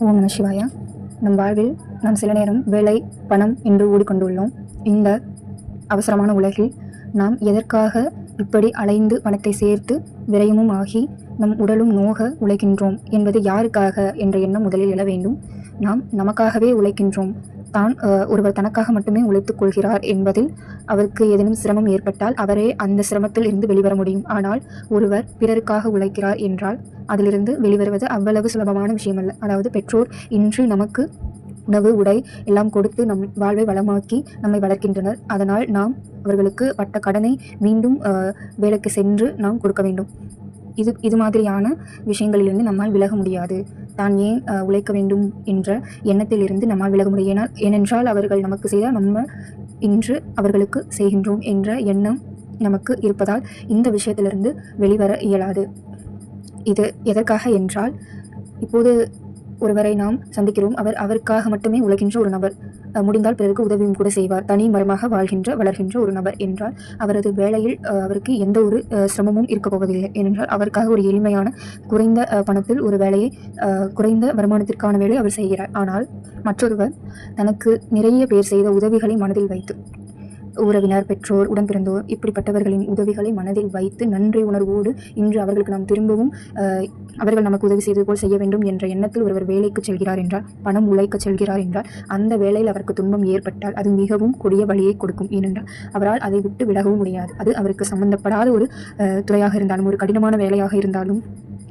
ஓம் நம சிவாயா. நம் வாழ்வில் நாம் சில நேரம் வேலை, பணம் என்று ஓடிக்கொண்டுள்ளோம். இந்த அவசரமான உலகில் நாம் எதற்காக இப்படி அலைந்து பணத்தை சேர்த்து விரயமும் ஆகி நம் உடலும் நோக உழைக்கின்றோம் என்பது யாருக்காக என்ற எண்ணம் முதலில் எழ வேண்டும். நாம் நமக்காகவே உழைக்கின்றோம். ஒருவர் தனக்காக மட்டுமே உழைத்துக் கொள்கிறார் என்பதில் அவருக்கு ஏதேனும் சிரமம் ஏற்பட்டால் அவரே அந்த சிரமத்தில் இருந்து வெளிவர முடியும். ஆனால் ஒருவர் பிறருக்காக உழைக்கிறார் என்றால் அதிலிருந்து வெளிவருவது அவ்வளவு சுலபமான விஷயம் அல்ல. அதாவது பெற்றோர் இன்று நமக்கு உணவு, உடை எல்லாம் கொடுத்து நம் வாழ்வை வளமாக்கி நம்மை வளர்க்கின்றனர். அதனால் நாம் அவர்களுக்கு பட்ட கடனை மீண்டும் வேலைக்கு சென்று நாம் கொடுக்க வேண்டும். இது மாதிரியான விஷயங்களிலிருந்து நம்மால் விலக முடியாது. தான் ஏன் உழைக்க வேண்டும் என்ற எண்ணத்தில் இருந்து நம்மால் விலக முடியும். ஏனென்றால் அவர்கள் நமக்கு செய்தால் நம்ம இன்று அவர்களுக்கு செய்கின்றோம் என்ற எண்ணம் நமக்கு இருப்பதால் இந்த விஷயத்திலிருந்து வெளிவர இயலாது. இது எதற்காக என்றால், இப்போது ஒருவரை நாம் சந்திக்கிறோம். அவருக்காக மட்டுமே உழைக்கின்ற ஒரு நபர், முடிந்தால் பிறருக்கு உதவியும் கூட செய்வார், தனி மரமாக வளர்கின்ற ஒரு நபர் என்றால் அவரது வேலையில் அவருக்கு எந்த ஒரு சிரமமும் இருக்கப் போவதில்லை. ஏனென்றால் அவருக்காக ஒரு எளிமையான குறைந்த பணத்தில் ஒரு வேலையை, குறைந்த வருமானத்திற்கான வேலையை அவர் செய்கிறார். ஆனால் மற்றொருவர் தனக்கு நிறைய பேர் செய்த உதவிகளை மனதில் வைத்து, உறவினர், பெற்றோர், உடன்பிறந்தோர் இப்படிப்பட்டவர்களின் உதவிகளை மனதில் வைத்து நன்றி உணர்வோடு இன்று அவர்களுக்கு நாம் திரும்பவும் அவர்கள் நமக்கு உதவி செய்தது போல் செய்ய வேண்டும் என்ற எண்ணத்தில் ஒருவர் வேலைக்கு செல்கிறார் என்றால், பணம் உழைக்க செல்கிறார் என்றால், அந்த வேலையில் அவருக்கு துன்பம் ஏற்பட்டால் அது மிகவும் கொடிய வழியை கொடுக்கும். ஏனென்றால் அவரால் அதை விட்டு விலகவும் முடியாது. அது அவருக்கு சம்பந்தப்படாத ஒரு துறையாக இருந்தாலும், ஒரு கடினமான வேலையாக இருந்தாலும்,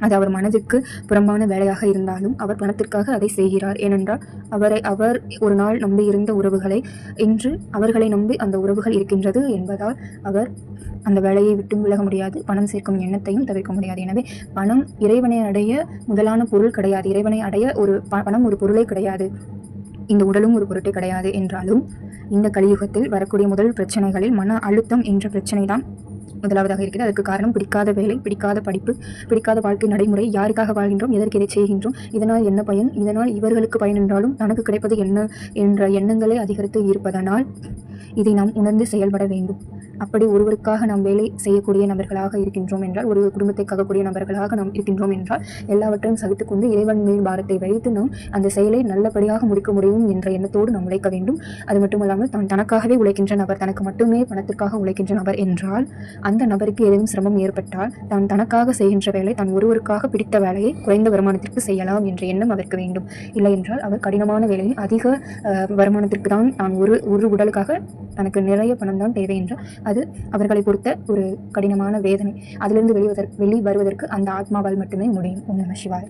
அது அவர் மனதிற்கு புறம்பான வேலையாக இருந்தாலும் அவர் பணத்திற்காக அதை செய்கிறார். ஏனென்றால் அவர் ஒரு நாள் நம்பி இருந்த உறவுகளை இன்று அவர்களை நம்பி அந்த உறவுகள் இருக்கின்றது என்பதால் அவர் அந்த வேலையை விட்டும் விலக முடியாது. பணம் சேர்க்கும் எண்ணத்தையும் தவிர்க்க முடியாது. எனவே பணம் இறைவனை அடைய முதலான பொருள் கிடையாது. இறைவனை அடைய பணம் ஒரு பொருளே கிடையாது. இந்த உடலும் ஒரு பொருட்டே கிடையாது. என்றாலும் இந்த கலியுகத்தில் வரக்கூடிய முதல் பிரச்சனைகளில் மன அழுத்தம் என்ற பிரச்சனை தான் முதலாவதாக இருக்கிறது. அதற்கு காரணம் பிடிக்காத வேலை, பிடிக்காத படிப்பு, பிடிக்காத வாழ்க்கை நடைமுறை. யாருக்காக வாழ்கின்றோம், எதற்கு இதை செய்கின்றோம், இதனால் என்ன பயன், இதனால் இவர்களுக்கு பயன் என்றாலும் தனக்கு கிடைப்பது என்ன என்ற எண்ணங்களே அதிகரித்து இருப்பதனால் இதை நாம் உணர்ந்து செயல்பட வேண்டும். அப்படி ஒருவருக்காக நாம் வேலை செய்யக்கூடிய நபர்களாக இருக்கின்றோம் என்றால், ஒரு குடும்பத்தை காக்கக்கூடிய நபர்களாக நாம் இருக்கின்றோம் என்றால், எல்லாவற்றையும் சகித்துக்கொண்டு இறைவன் மேல் பாரத்தை வைத்து நாம் அந்த செயலை நல்லபடியாக முடிக்க முடியும் என்ற எண்ணத்தோடு நாம் உழைக்க வேண்டும். அது மட்டுமல்லாமல் தனக்காகவே உழைக்கின்ற நபர், தனக்கு மட்டுமே பணத்திற்காக உழைக்கின்ற நபர் என்றால், அந்த நபருக்கு ஏதேனும் சிரமம் ஏற்பட்டால் தனக்காக செய்கின்ற வேலை, ஒருவருக்காக பிடித்த வேலையை குறைந்த வருமானத்திற்கு செய்யலாம் என்ற எண்ணம் அவருக்கு வேண்டும். இல்லை என்றால் அவர் கடினமான வேலையில் அதிக வருமானத்திற்கு தான் ஒரு உடலுக்காக தனக்கு நிறைய பணம் தான் தேவை என்றால் அது அவர்களை பொறுத்த ஒரு கடினமான வேதனை. அதிலிருந்து வெளிவருவதற்கு அந்த ஆத்மாவால் மட்டுமே முடியும். ஓம் நம சிவாய.